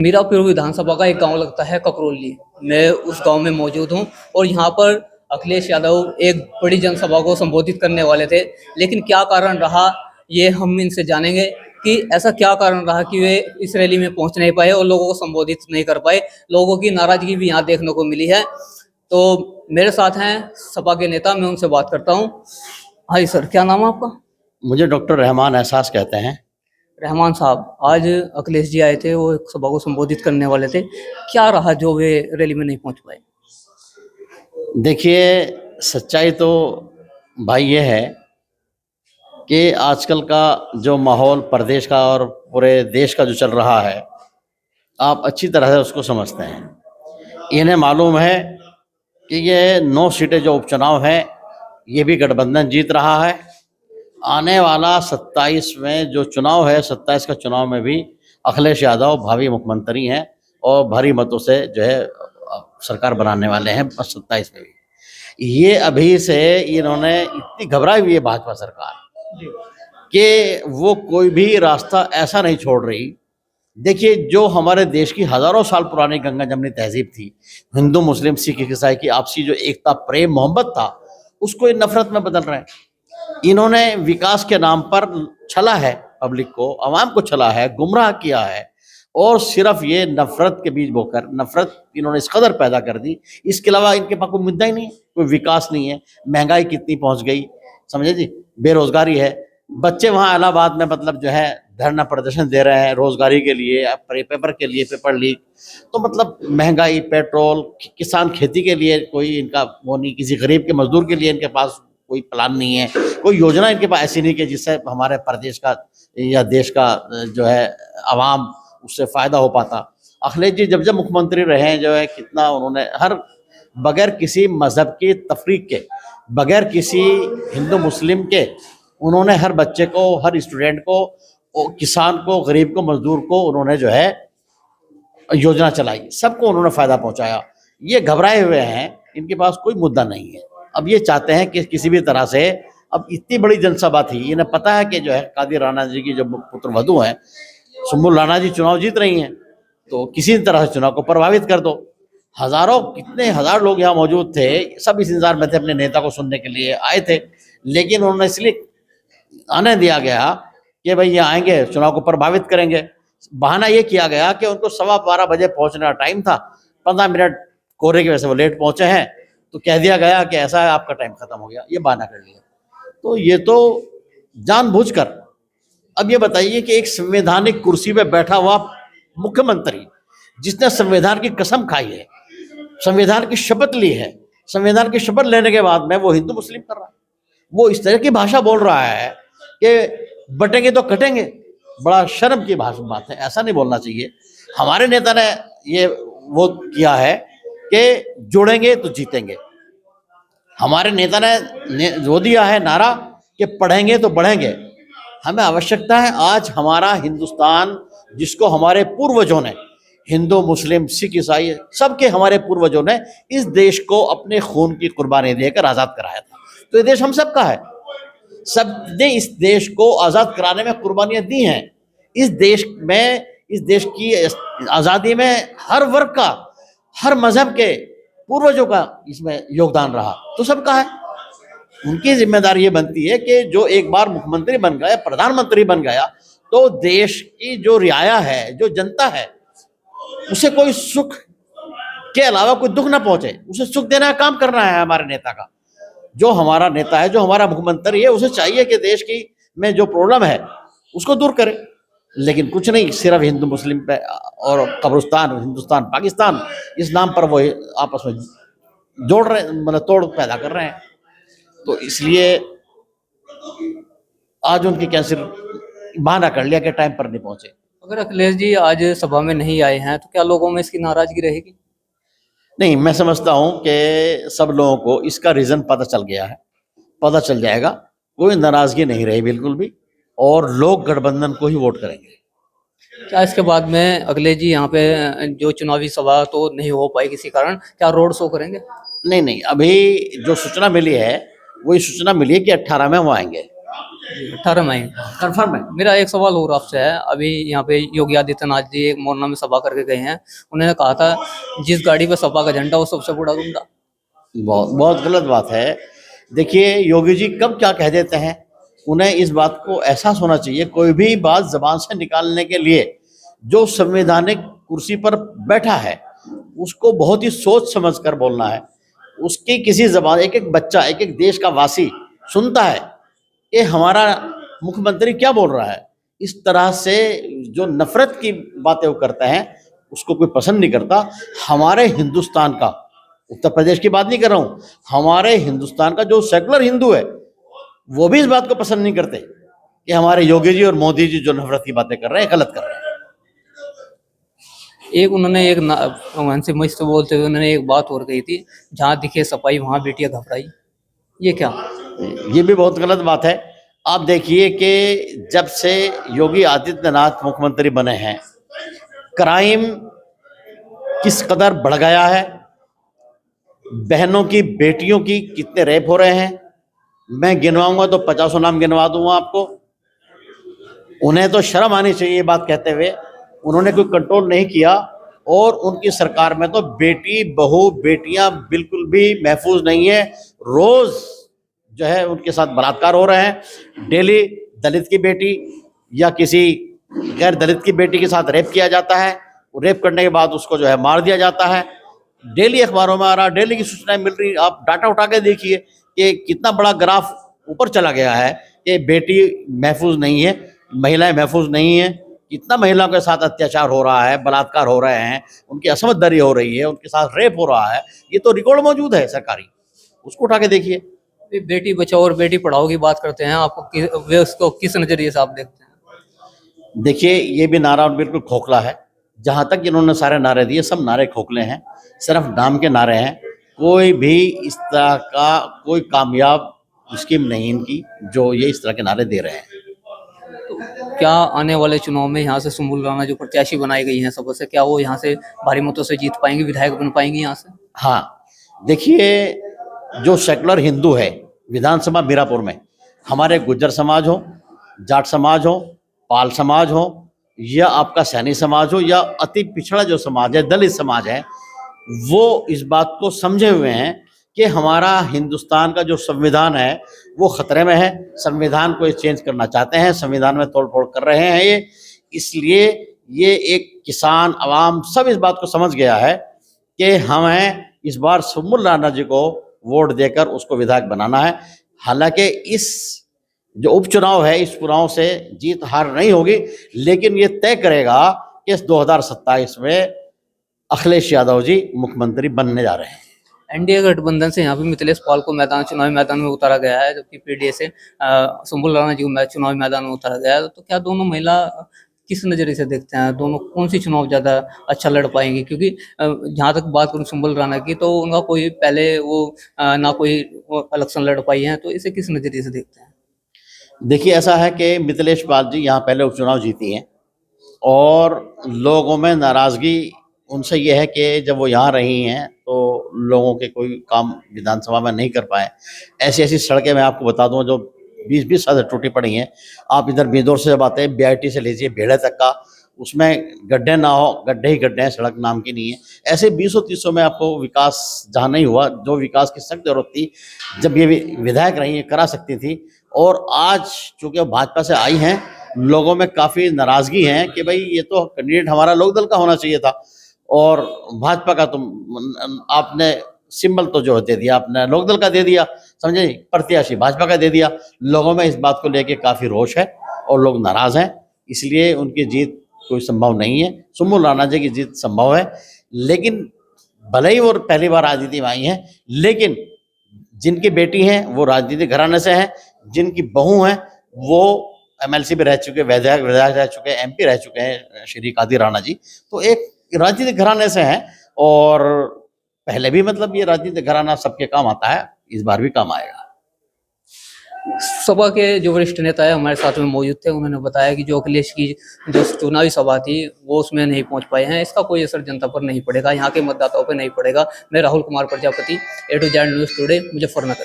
मीरापुर विधानसभा का एक गांव लगता है ककरोली। मैं उस गांव में मौजूद हूं और यहां पर अखिलेश यादव एक बड़ी जनसभा को संबोधित करने वाले थे, लेकिन क्या कारण रहा ये हम इनसे जानेंगे कि ऐसा क्या कारण रहा कि वे इस रैली में पहुंच नहीं पाए और लोगों को संबोधित नहीं कर पाए। लोगों की नाराजगी भी यहाँ देखने को मिली है। तो मेरे साथ हैं सपा के नेता, मैं उनसे बात करता हूँ। हाय सर, क्या नाम है आपका? मुझे डॉक्टर रहमान एहसास कहते हैं। रहमान साहब, आज अखिलेश जी आए थे, वो एक सभा को संबोधित करने वाले थे। क्या रहा जो वे रैली में नहीं पहुंच पाए? देखिए, सच्चाई तो भाई ये है कि आजकल का जो माहौल प्रदेश का और पूरे देश का जो चल रहा है, आप अच्छी तरह से उसको समझते हैं। इन्हें मालूम है कि ये 9 सीटें जो उपचुनाव हैं, ये भी गठबंधन जीत रहा है। आने वाला 27 में जो चुनाव है, 27 का चुनाव में भी अखिलेश यादव भावी मुख्यमंत्री हैं और भारी मतों से जो है सरकार बनाने वाले हैं 27 में भी। ये अभी से इन्होंने इतनी घबराई हुई है भाजपा सरकार कि वो कोई भी रास्ता ऐसा नहीं छोड़ रही। देखिए, जो हमारे देश की हजारों साल पुरानी गंगा जमनी तहजीब थी, हिंदू मुस्लिम सिख ईसाई की आपसी जो एकता प्रेम मोहब्बत था, उसको ये नफरत में बदल रहे हैं। इन्होंने विकास के नाम पर छला है, पब्लिक को, आवाम को छला है, गुमराह किया है और सिर्फ ये नफरत के बीज बोकर नफरत इन्होंने इस कदर पैदा कर दी। इसके अलावा इनके पास कोई मुद्दा ही नहीं है, कोई विकास नहीं है। महंगाई कितनी पहुंच गई, समझे जी, बेरोजगारी है। बच्चे वहाँ इलाहाबाद में मतलब जो है धरना प्रदर्शन दे रहे हैं रोजगारी के लिए, पेपर के लिए, पेपर लीक। तो मतलब महंगाई, पेट्रोल, किसान खेती के लिए कोई इनका वो नहीं, किसी गरीब के मजदूर के लिए इनके पास कोई प्लान नहीं है, कोई योजना इनके पास ऐसी नहीं कि जिससे हमारे प्रदेश का या देश का जो है आवाम उससे फायदा हो पाता। अखिलेश जी जब जब मुख्यमंत्री रहे हैं, जो है कितना उन्होंने हर बगैर किसी मजहब की तफरीक के, बगैर किसी हिंदू मुस्लिम के, उन्होंने हर बच्चे को, हर स्टूडेंट को, किसान को, गरीब को, मजदूर को उन्होंने जो है योजना चलाई, सबको उन्होंने फायदा पहुंचाया। ये घबराए हुए हैं, इनके पास कोई मुद्दा नहीं है। अब ये चाहते हैं कि किसी भी तरह से, अब इतनी बड़ी जनसभा थी, इन्हें पता है कि जो है कादिर राणा जी की जो पुत्र वधू हैं सुम्बुल राणा जी चुनाव जीत रही हैं, तो किसी तरह से चुनाव को प्रभावित कर दो। हजारों, कितने हजार लोग यहाँ मौजूद थे, सब इस इंतजार में थे, अपने नेता को सुनने के लिए आए थे। लेकिन उन्होंने इसलिए आने दिया गया कि भाई ये आएंगे, चुनाव को प्रभावित करेंगे। बहाना ये किया गया कि उनको 12:15 बजे पहुंचने का टाइम था, 15 मिनट कोहरे की वजह से वो लेट पहुंचे हैं, तो कह दिया गया कि ऐसा है, आपका टाइम खत्म हो गया। ये बहाना कर लिया। तो ये तो जानबूझकर। अब ये बताइए कि एक संवैधानिक कुर्सी पे बैठा हुआ मुख्यमंत्री, जिसने संविधान की कसम खाई है, संविधान की शपथ ली है, संविधान की शपथ लेने के बाद में वो हिंदू मुस्लिम कर रहा है, वो इस तरह की भाषा बोल रहा है कि बटेंगे तो कटेंगे। बड़ा शर्म की बात है, ऐसा नहीं बोलना चाहिए। हमारे नेता ने ये वो किया है कि जोड़ेंगे तो जीतेंगे। हमारे नेता ने वो दिया है नारा कि पढ़ेंगे तो बढ़ेंगे। हमें आवश्यकता है, आज हमारा हिंदुस्तान, जिसको हमारे पूर्वजों ने, हिंदू मुस्लिम सिख ईसाई सबके हमारे पूर्वजों ने इस देश को अपने खून की कुर्बानी देकर आज़ाद कराया था। तो ये देश हम सबका है, सबने इस देश को आज़ाद कराने में कुर्बानियां दी हैं। इस देश में, इस देश की आज़ादी में हर वर्ग का, हर मजहब के पूर्वजों का इसमें योगदान रहा, तो सबका है। उनकी जिम्मेदारी ये बनती है कि जो एक बार मुख्यमंत्री बन गया, प्रधानमंत्री बन गया, तो देश की जो रियाया है, जो जनता है, उसे कोई सुख के अलावा कोई दुख ना पहुंचे, उसे सुख देना का काम करना है हमारे नेता का। जो हमारा नेता है, जो हमारा मुख्यमंत्री है, उसे चाहिए कि देश की में जो प्रॉब्लम है उसको दूर करे। लेकिन कुछ नहीं, सिर्फ हिंदू मुस्लिम पे और कब्रिस्तान, हिंदुस्तान पाकिस्तान, इस नाम पर वो आपस में जोड़ रहे, मतलब तोड़ पैदा कर रहे हैं। तो इसलिए आज उनकी कैंसिल बहाना कर लिया कि टाइम पर नहीं पहुंचे। अगर अखिलेश जी आज सभा में नहीं आए हैं तो क्या लोगों में इसकी नाराजगी रहेगी? नहीं, मैं समझता हूं कि सब लोगों को इसका रीज़न पता चल गया है, पता चल जाएगा। कोई नाराजगी नहीं रही बिल्कुल भी, और लोग गठबंधन को ही वोट करेंगे। क्या इसके बाद में अखिलेश जी यहाँ पे जो चुनावी सभा तो नहीं हो पाई किसी कारण, क्या रोड शो करेंगे? नहीं नहीं, अभी जो सूचना मिली है, वही सूचना मिली है कि 18 में वो आएंगे। 18 मई। कंफर्म है? मेरा एक सवाल और आपसे है, अभी यहाँ पे योगी आदित्यनाथ जी एक मोरना में सभा करके गए हैं, उन्होंने कहा था जिस गाड़ी पे सपा का झंडा वो सबसे बड़ा गुंडा। बहुत बहुत गलत बात है। देखिए योगी जी कब क्या कह देते हैं, उन्हें इस बात को एहसास होना चाहिए। कोई भी बात जबान से निकालने के लिए जो संवैधानिक कुर्सी पर बैठा है उसको बहुत ही सोच समझ कर बोलना है। उसकी किसी जबान, एक एक बच्चा, एक एक देश का वासी सुनता है कि हमारा मुख्यमंत्री क्या बोल रहा है। इस तरह से जो नफरत की बातें वो करते हैं उसको कोई पसंद नहीं करता। हमारे हिंदुस्तान का, उत्तर प्रदेश की बात नहीं कर रहा हूँ, हमारे हिंदुस्तान का जो सेकुलर हिंदू है वो भी इस बात को पसंद नहीं करते कि हमारे योगी जी और मोदी जी जो नफरत की बातें कर रहे हैं गलत कर रहे हैं। एक उन्होंने एक उनसे मुझसे बोलते हुए उन्होंने एक बात और कही थी, जहाँ दिखे सपाई वहाँ बेटियां घबराई। ये क्या? ये भी बहुत गलत बात है। आप देखिए कि जब से योगी आदित्यनाथ मुख्यमंत्री बने हैं क्राइम किस कदर बढ़ गया है, बहनों की, बेटियों की कितने रेप हो रहे हैं। मैं गिनवाऊंगा तो 50 नाम गिनवा दूंगा आपको। उन्हें तो शर्म आनी चाहिए ये बात कहते हुए, उन्होंने कोई कंट्रोल नहीं किया। और उनकी सरकार में तो बेटी, बहू, बेटियां बिल्कुल भी महफूज नहीं है। रोज जो है उनके साथ बलात्कार हो रहे हैं। डेली दलित की बेटी या किसी गैर दलित की बेटी के साथ रेप किया जाता है। रेप करने के बाद उसको जो है मार दिया जाता है। डेली अखबारों में आ रहा, डेली की सूचनाएं मिल रही। आप डाटा उठा के देखिए कि कितना बड़ा ग्राफ ऊपर चला गया है कि बेटी महफूज नहीं है, महिलाएं महफूज नहीं है। कितना महिलाओं के साथ अत्याचार हो रहा है, बलात्कार हो रहे हैं, उनकी असमझदारी हो रही है, उनके साथ रेप हो रहा है। ये तो रिकॉर्ड मौजूद है सरकारी, उसको उठा के देखिए। ये बेटी बचाओ और बेटी पढ़ाओ की बात करते हैं, आपको वे उसको किस नजरिए से आप देखते हैं? देखिए ये भी नारा बिल्कुल खोखला है। जहाँ तक इन्होंने सारे नारे दिए सब नारे खोखले हैं, सिर्फ नाम के नारे हैं। कोई भी इस तरह का कोई कामयाब स्कीम नहीं इनकी जो ये इस तरह के नारे दे रहे हैं। क्या आने वाले चुनाव में यहाँ से सुम्बुल राणा जो प्रत्याशी बनाई गई हैं सबसे, क्या वो यहाँ से भारी मतों से जीत पाएंगे, विधायक बन पाएंगे यहाँ से? हाँ, देखिए जो सेकुलर हिंदू है विधानसभा मीरापुर में, हमारे गुज्जर समाज हो, जाट समाज हो, पाल समाज हो, या आपका सैनी समाज हो, या अति पिछड़ा जो समाज है, दलित समाज है, वो इस बात को समझे हुए हैं कि हमारा हिंदुस्तान का जो संविधान है वो खतरे में है। संविधान को ये चेंज करना चाहते हैं, संविधान में तोड़ फोड़ कर रहे हैं ये। इसलिए ये एक किसान, अवाम सब इस बात को समझ गया है कि हमें इस बार सुम्बुल राणा जी को वोट देकर उसको विधायक बनाना है। हालांकि इस जो उपचुनाव है, इस चुनाव से जीत हार नहीं होगी, लेकिन ये तय करेगा कि इस 2027 में अखिलेश यादव जी मुख्यमंत्री बनने जा रहे हैं। एनडीए गठबंधन से यहाँ पे मिथिलेश पाल को चुनावी मैदान में उतारा गया है, जबकि पीडीए से सुम्बुल राणा जी को चुनावी मैदान में उतारा गया है। तो क्या दोनों महिला किस नज़रिए से देखते हैं, दोनों कौन सी चुनाव ज़्यादा अच्छा लड़ पाएंगी? क्योंकि जहाँ तक बात करूँ सुम्बुल राणा की, तो उनका कोई पहले वो ना कोई इलेक्शन लड़ पाई हैं, तो इसे किस नज़रिए से देखते हैं? देखिए ऐसा है कि मिथिलेश पाल जी यहाँ पहले उपचुनाव जीती हैं और लोगों में नाराज़गी उनसे ये है कि जब वो यहाँ रही हैं तो लोगों के कोई काम विधानसभा में नहीं कर पाए। ऐसी ऐसी सड़कें मैं आपको बता दूं जो 20-20 साल से टूटी पड़ी हैं। आप इधर बिंदौर से जब आते हैं, बीआईटी से लीजिए भेड़े तक का, उसमें गड्ढे ना हो, गड्ढे ही गड्ढे हैं, सड़क नाम की नहीं है। ऐसे 20-30 में आपको विकास जहाँ नहीं हुआ, जो विकास की सख्त जरूरत थी, जब ये विधायक रही है करा सकती थी। और आज चूँकि वो भाजपा से आई हैं, लोगों में काफ़ी नाराज़गी है कि भाई ये तो कैंडिडेट हमारा लोकदल का होना चाहिए था और भाजपा का तुम आपने सिंबल तो जो दे दिया, आपने लोकदल का दे दिया, समझे, प्रत्याशी भाजपा का दे दिया। लोगों में इस बात को लेके काफ़ी रोष है और लोग नाराज़ हैं, इसलिए उनकी जीत कोई संभव नहीं है। सुम्बुल राणा जी की जीत संभव है, लेकिन भले ही वो पहली बार राजनीति में आई हैं, लेकिन जिनकी बेटी हैं वो राजनीतिक घराने से हैं, जिनकी बहू हैं वो एमएलसी भी रह चुके, विधायक रह चुके, एमपी रह चुके हैं श्री कादिर राणा जी, तो एक राजनीतिक घराने से हैं। और पहले भी मतलब ये राजनीतिक घराना सबके काम आता है, इस बार भी काम आएगा। सभा के जो वरिष्ठ नेता है हमारे साथ में मौजूद थे, उन्होंने बताया कि जो अखिलेश की जो चुनावी सभा थी वो उसमें नहीं पहुंच पाए हैं, इसका कोई असर जनता पर नहीं पड़ेगा, यहाँ के मतदाताओं पर नहीं पड़ेगा। मैं Rahul Kumar Prajapati, A to Z news today, Muzaffarnagar.